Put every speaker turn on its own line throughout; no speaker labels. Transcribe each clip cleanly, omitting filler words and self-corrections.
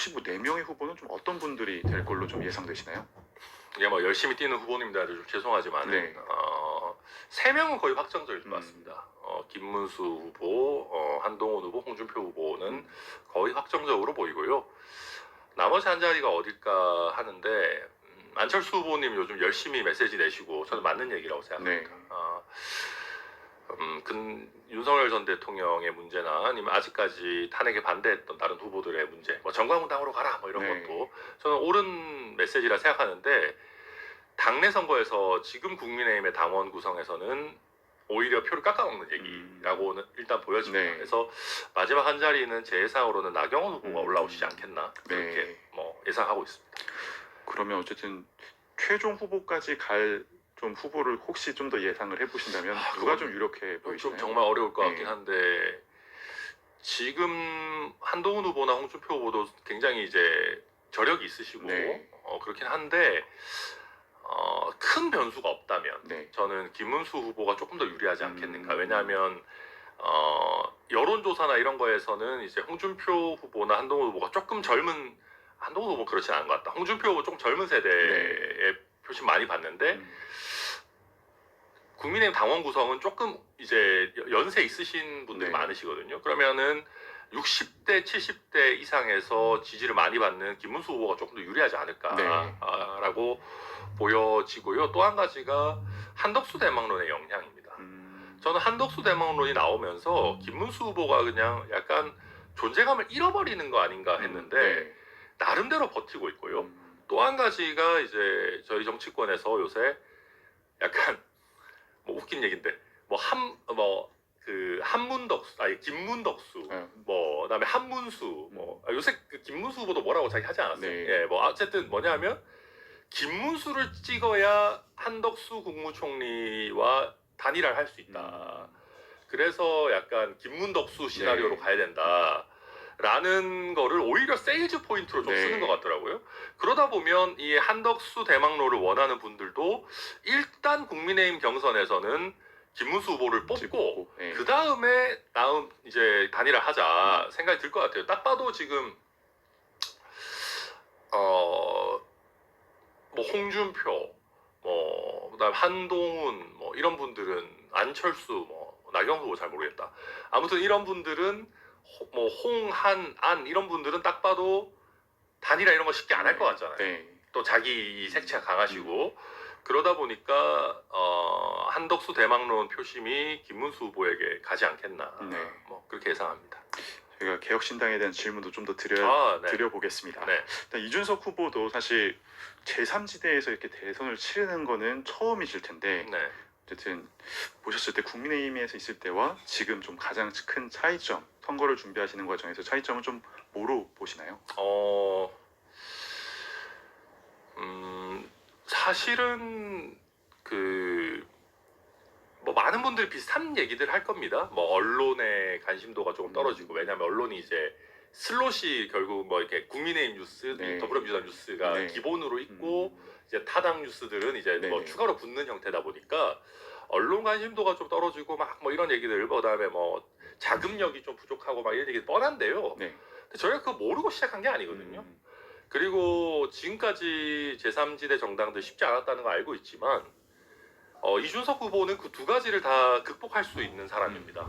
혹시 뭐 4명의 후보는 좀 어떤 분들이 될 걸로 좀 예상되시나요?
이게 뭐 열심히 뛰는 후보님들한테 좀 죄송하지만
네.
3명은 거의 확정적일 것 같습니다. 김문수 후보, 한동훈 후보, 홍준표 후보는 거의 확정적으로 보이고요. 나머지 한 자리가 어딜까 하는데 안철수 후보님 요즘 열심히 메시지 내시고 저는 맞는 얘기라고 생각합니다.
네.
윤석열 전 대통령의 문제나 아니면 아직까지 탄핵에 반대했던 다른 후보들의 문제, 뭐 정광훈당으로 가라 뭐 이런
네.
것도 저는 옳은 메시지라 생각하는데, 당내 선거에서 지금 국민의힘의 당원 구성에서는 오히려 표를 깎아먹는 얘기라고는 일단 보여집니다.
네.
그래서 마지막 한 자리는 제 예상으로는 나경원 후보가 올라오시지 않겠나 그렇게
네.
뭐 예상하고 있습니다.
그러면 어쨌든 최종 후보까지 갈 좀 후보를 혹시 좀 더 예상을 해보신다면 누가 좀 유력해 보이시나요?
좀 정말 어려울 것
네.
같긴 한데, 지금 한동훈 후보나 홍준표 후보도 굉장히 이제 저력이 있으시고
네.
그렇긴 한데 큰 변수가 없다면
네.
저는 김문수 후보가 조금 더 유리하지 않겠는가.
음.
왜냐하면 여론조사나 이런 거에서는 이제 홍준표 후보나 한동훈 후보가 조금 젊은, 한동훈 후보 그렇진 않은 것 같다. 홍준표 후보 조금 젊은 세대의 표심 많이 봤는데 국민의힘 당원 구성은 조금 이제 연세 있으신 분들이
네.
많으시거든요. 그러면은 60대, 70대 이상에서 지지를 많이 받는 김문수 후보가 조금 더 유리하지 않을까라고 보여지고요. 또 한 가지가 한덕수 대망론의 영향입니다. 저는 한덕수 대망론이 나오면서 김문수 후보가 그냥 약간 존재감을 잃어버리는 거 아닌가 했는데 나름대로 버티고 있고요. 또 한 가지가 이제 저희 정치권에서 요새 약간 뭐 웃긴 얘기인데 한문덕수, 아니 김문덕수, 뭐 그다음에 한문수, 뭐 요새 그 김문수 후보도 뭐라고 자기 하지 않았어요?
네.
예, 뭐 어쨌든 뭐냐면 김문수를 찍어야 한덕수 국무총리와 단일화를 할 수 있다. 그래서 약간 김문덕수 시나리오로 가야 된다. 라는 거를 오히려 세일즈 포인트로 좀 쓰는 것 같더라고요. 그러다 보면 이 한덕수 대망론을 원하는 분들도 일단 국민의힘 경선에서는 김문수 후보를 뽑고 그 다음에 이제 단일화 하자 생각이 들 것 같아요. 딱 봐도 지금 뭐 홍준표, 뭐 그다음 한동훈, 뭐 이런 분들은, 안철수, 뭐 나경원 후보 잘 모르겠다. 아무튼 이런 분들은 뭐 홍한 안 이런 분들은 딱 봐도 단일화 이런 거 쉽게 안 할 것 같잖아요. 또 자기 색채가 강하시고 그러다 보니까 한덕수 대망론 표심이 김문수 후보에게 가지 않겠나. 뭐 그렇게 예상합니다.
저희가 개혁신당에 대한 질문도 좀 더 드려보겠습니다. 일단 이준석 후보도 사실 제3지대에서 이렇게 대선을 치르는 거는 처음이실 텐데 어쨌든 보셨을 때 국민의힘에서 있을 때와 지금 좀 가장 큰 차이점, 선거를 준비하시는 과정에서 차이점은 좀 뭐로 보시나요?
사실은 뭐 많은 분들이 비슷한 얘기들 할 겁니다. 뭐 언론의 관심도가 조금 떨어지고, 왜냐하면 언론이 이제 슬롯이 결국 뭐 이렇게 국민의힘 뉴스, 더불어민주당 뉴스가 기본으로 있고 이제 타당 뉴스들은 이제 뭐 추가로 붙는 형태다 보니까 언론 관심도가 좀 떨어지고 막 뭐 이런 얘기들, 그다음에 뭐 자금력이 좀 부족하고 막 이런 얘기 뻔한데요. 근데 저희가 그거 모르고 시작한 게 아니거든요. 그리고 지금까지 제3지대 정당들 쉽지 않았다는 거 알고 있지만 이준석 후보는 그 두 가지를 다 극복할 수 있는 사람입니다.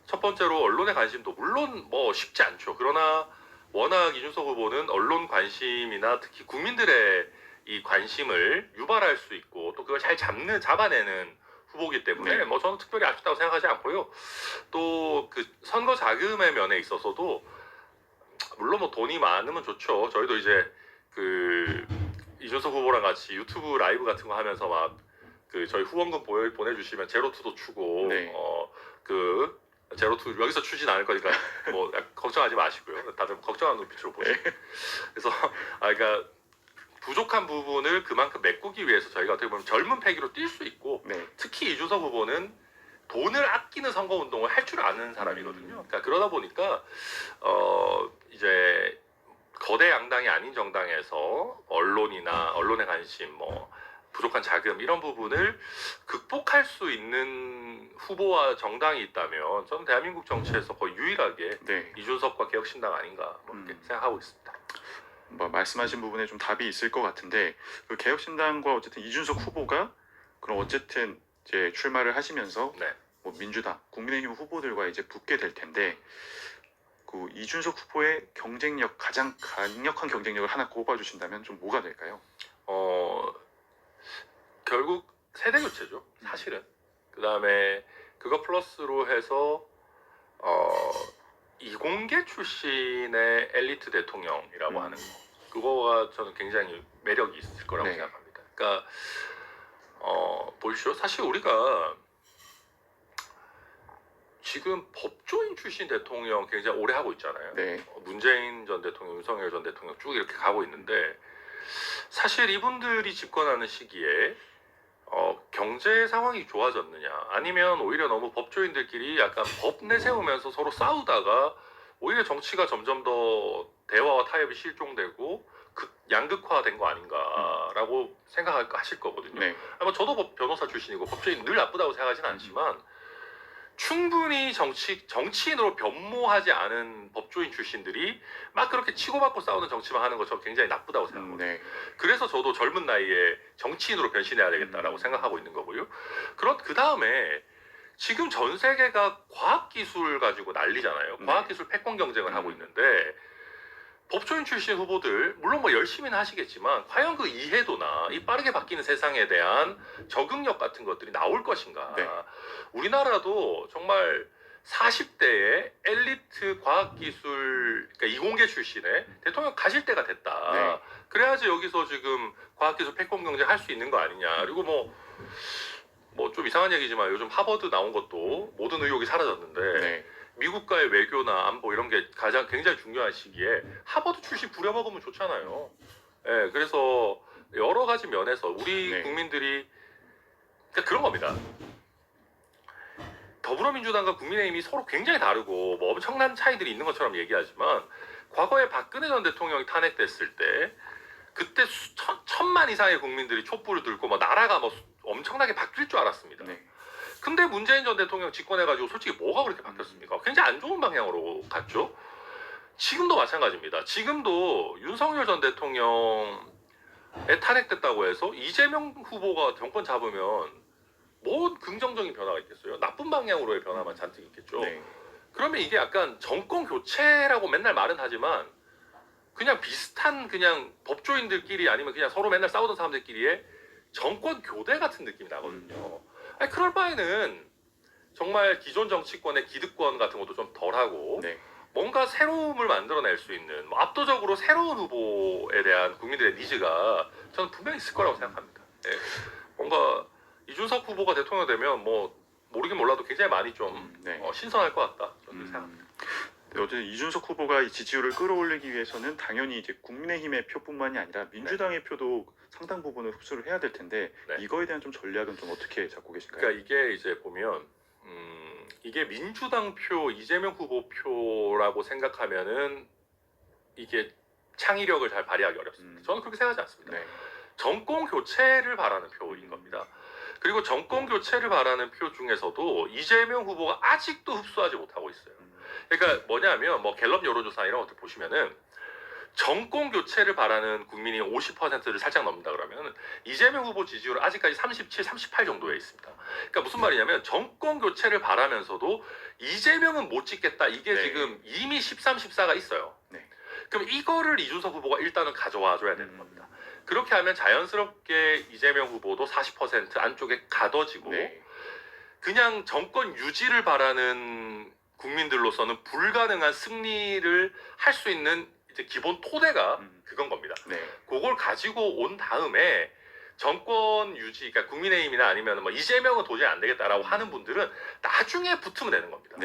첫 번째로 언론의 관심도 물론 뭐 쉽지 않죠. 그러나 워낙 이준석 후보는 언론 관심이나 특히 국민들의 이 관심을 유발할 수 있고 또 그걸 잘 잡아내는 후보이기 때문에 뭐 저는 특별히 아쉽다고 생각하지 않고요. 또 그 선거 자금의 면에 있어서도 물론 뭐 돈이 많으면 좋죠. 저희도 이제 이준석 후보랑 같이 유튜브 라이브 같은 거 하면서 막 저희 후원금 보내주시면 제로투도 추고 제로투 여기서 추진 않을 거니까 뭐 걱정하지 마시고요. 다들 걱정하는 눈빛으로 보시고. 그래서 그러니까 부족한 부분을 그만큼 메꾸기 위해서 저희가 어떻게 보면 젊은 패기로 뛸 수 있고 특히 이준석 후보는 돈을 아끼는 선거운동을 할 줄 아는 사람이거든요. 그러니까 그러다 보니까 이제 거대 양당이 아닌 정당에서 언론이나 언론의 관심, 뭐 부족한 자금 이런 부분을 극복할 수 있는 후보와 정당이 있다면 저는 대한민국 정치에서 거의 유일하게 이준석과 개혁신당 아닌가 뭐 이렇게 생각하고 있습니다.
뭐 말씀하신 부분에 좀 답이 있을 것 같은데 그 개혁신당과 어쨌든 이준석 후보가 그럼 어쨌든 이제 출마를 하시면서
네.
뭐 민주당, 국민의힘 후보들과 이제 붙게 될 텐데 그 이준석 후보의 경쟁력 가장 강력한 경쟁력을 하나 꼽아주신다면 좀 뭐가 될까요?
결국 세대 교체죠. 사실은. 그다음에 그거 플러스로 해서 이공계 출신의 엘리트 대통령이라고 하는 거. 그거가 저는 굉장히 매력이 있을 거라고
네.
생각합니다. 그러니까 보십시오. 사실 우리가 지금 법조인 출신 대통령 굉장히 오래 하고 있잖아요.
네.
문재인 전 대통령, 윤석열 전 대통령 쭉 이렇게 가고 있는데 사실 이분들이 집권하는 시기에 경제 상황이 좋아졌느냐 아니면 오히려 너무 법조인들끼리 약간 법 내세우면서 서로 싸우다가 오히려 정치가 점점 더 대화와 타협이 실종되고 양극화된 거 아닌가라고 생각하실 거거든요.
네.
아마 저도 변호사 출신이고 법조인 늘 나쁘다고 생각하지는 않지만 충분히 정치인으로 변모하지 않은 법조인 출신들이 막 그렇게 치고받고 싸우는 정치만 하는 거 저 굉장히 나쁘다고 생각합니다.
네.
그래서 저도 젊은 나이에 정치인으로 변신해야 되겠다라고 생각하고 있는 거고요. 그 다음에 지금 전 세계가 과학기술 가지고 난리잖아요. 과학기술 패권 경쟁을 하고 있는데 법조인 출신 후보들 물론 뭐 열심히는 하시겠지만 과연 그 이해도나 이 빠르게 바뀌는 세상에 대한 적응력 같은 것들이 나올 것인가.
네.
우리나라도 정말 40대에 엘리트 과학기술 그러니까 이공계 출신의 대통령 가실 때가 됐다.
네.
그래야지 여기서 지금 과학기술 패권 경쟁 할 수 있는 거 아니냐. 그리고 뭐 좀 이상한 얘기지만 요즘 하버드 나온 것도 모든 의혹이 사라졌는데
네.
미국과의 외교나 안보 이런 게 가장 굉장히 중요한 시기에 하버드 출신 부려먹으면 좋잖아요. 예, 그래서 여러 가지 면에서 우리
네.
국민들이 그러니까 그런 겁니다. 더불어민주당과 국민의힘이 서로 굉장히 다르고 뭐 엄청난 차이들이 있는 것처럼 얘기하지만 과거에 박근혜 전 대통령이 탄핵됐을 때 그때 천만 이상의 국민들이 촛불을 들고 뭐 나라가 뭐 엄청나게 바뀔 줄 알았습니다.
네.
근데 문재인 전 대통령 집권해가지고 솔직히 뭐가 그렇게 바뀌었습니까? 굉장히 안 좋은 방향으로 갔죠. 지금도 마찬가지입니다. 지금도 윤석열 전 대통령에 탄핵됐다고 해서 이재명 후보가 정권 잡으면 뭔 긍정적인 변화가 있겠어요? 나쁜 방향으로의 변화만 잔뜩 있겠죠.
네.
그러면 이게 약간 정권 교체라고 맨날 말은 하지만 그냥 비슷한 그냥 법조인들끼리 아니면 그냥 서로 맨날 싸우던 사람들끼리의 정권 교대 같은 느낌이 나거든요. 아니, 그럴 바에는 정말 기존 정치권의 기득권 같은 것도 좀 덜하고
네.
뭔가 새로움을 만들어낼 수 있는 뭐 압도적으로 새로운 후보에 대한 국민들의 니즈가 저는 분명히 있을 거라고 생각합니다. 예. 뭔가 이준석 후보가 대통령 되면 뭐 모르긴 몰라도 굉장히 많이 좀
네.
신선할 것 같다 저는 생각합니다.
어쨌든 이준석 후보가 이 지지율을 끌어올리기 위해서는 당연히 이제 국민의힘의 표뿐만이 아니라 민주당의 표도 상당 부분을 흡수를 해야 될 텐데 이거에 대한 좀 전략은 좀 어떻게 잡고 계신가요?
그러니까 이게 이제 보면 이게 민주당 표, 이재명 후보 표라고 생각하면은 이게 창의력을 잘 발휘하기 어렵습니다. 저는 그렇게 생각하지 않습니다.
네.
정권 교체를 바라는 표인 겁니다. 그리고 정권 교체를 바라는 표 중에서도 이재명 후보가 아직도 흡수하지 못하고 있어요. 그러니까 뭐냐면 뭐 갤럽 여론조사 이런 것들 보시면은 정권 교체를 바라는 국민이 50%를 살짝 넘는다 그러면 이재명 후보 지지율은 아직까지 37, 38 정도에 있습니다. 그러니까 무슨 말이냐면 정권 교체를 바라면서도 이재명은 못 찍겠다. 이게 지금 이미 13, 14가 있어요. 그럼 이거를 이준석 후보가 일단은 가져와 줘야 되는 겁니다. 그렇게 하면 자연스럽게 이재명 후보도 40% 안쪽에 가둬지고 그냥 정권 유지를 바라는 국민들로서는 불가능한 승리를 할 수 있는 이제 기본 토대가 그건 겁니다. 그걸 가지고 온 다음에 정권 유지, 그러니까 국민의힘이나 아니면 뭐 이재명은 도저히 안 되겠다라고 하는 분들은 나중에 붙으면 되는 겁니다.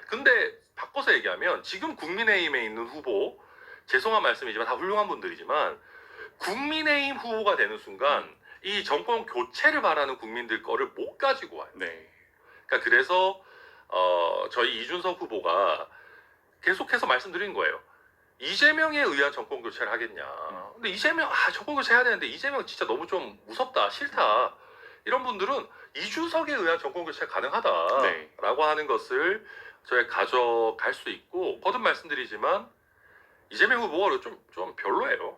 근데 바꿔서 얘기하면 지금 국민의힘에 있는 후보, 죄송한 말씀이지만 다 훌륭한 분들이지만 국민의힘 후보가 되는 순간 이 정권 교체를 바라는 국민들 거를 못 가지고 와요. 그러니까 그래서 저희 이준석 후보가 계속해서 말씀드린 거예요. 이재명에 의한 정권 교체를 하겠냐. 근데 이재명 정권 교체 해야 되는데 이재명 진짜 너무 좀 무섭다, 싫다. 이런 분들은 이준석에 의한 정권 교체가 가능하다라고 하는 것을 저희 가져갈 수 있고 거듭 말씀드리지만 이재명 후보가 좀 별로예요.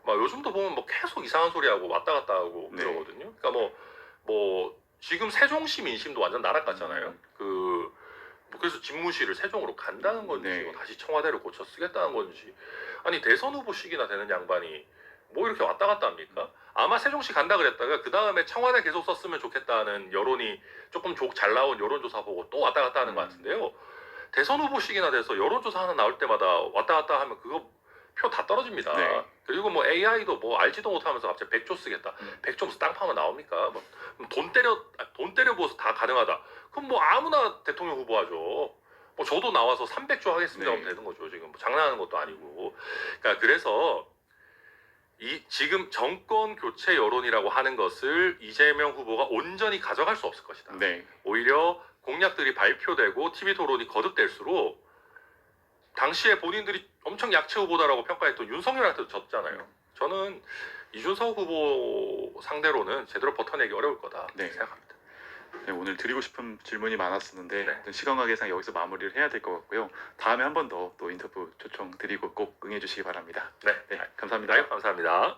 막 요즘도 보면 뭐 계속 이상한 소리 하고 왔다 갔다 하고
네.
그러거든요. 그러니까 뭐 지금 세종시 민심도 완전 날아갔잖아요. 뭐 그래서 집무실을 세종으로 간다는 건지
네.
뭐 다시 청와대를 고쳐 쓰겠다는 건지, 아니 대선 후보식이나 되는 양반이 뭐 이렇게 왔다 갔다 합니까? 아마 세종시 간다 그랬다가 그 다음에 청와대 계속 썼으면 좋겠다는 여론이 조금 잘 나온 여론조사 보고 또 왔다 갔다 하는 것 같은데요. 대선 후보식이나 돼서 여론조사 하나 나올 때마다 왔다 갔다 하면 그거 표 다 떨어집니다.
네.
그리고 뭐 AI도 뭐 알지도 못하면서 갑자기 100조 쓰겠다. 100조 무슨 땅 파면 나옵니까? 뭐 돈 때려 부어서 다 가능하다. 그럼 뭐 아무나 대통령 후보 하죠. 뭐 저도 나와서 300조 하겠습니다 하면 되는 거죠. 지금 뭐 장난하는 것도 아니고. 그러니까 그래서 지금 정권 교체 여론이라고 하는 것을 이재명 후보가 온전히 가져갈 수 없을 것이다.
네.
오히려 공약들이 발표되고 TV 토론이 거듭될수록 당시에 본인들이 엄청 약체 후보다라고 평가했던 윤석열한테도 졌잖아요. 저는 이준석 후보 상대로는 제대로 버텨내기 어려울 거다 생각합니다.
네, 오늘 드리고 싶은 질문이 많았었는데
네.
시간 관계상 여기서 마무리를 해야 될 것 같고요. 다음에 한 번 더 또 인터뷰 초청 드리고 꼭 응해주시기 바랍니다.
네,
감사합니다.
감사합니다.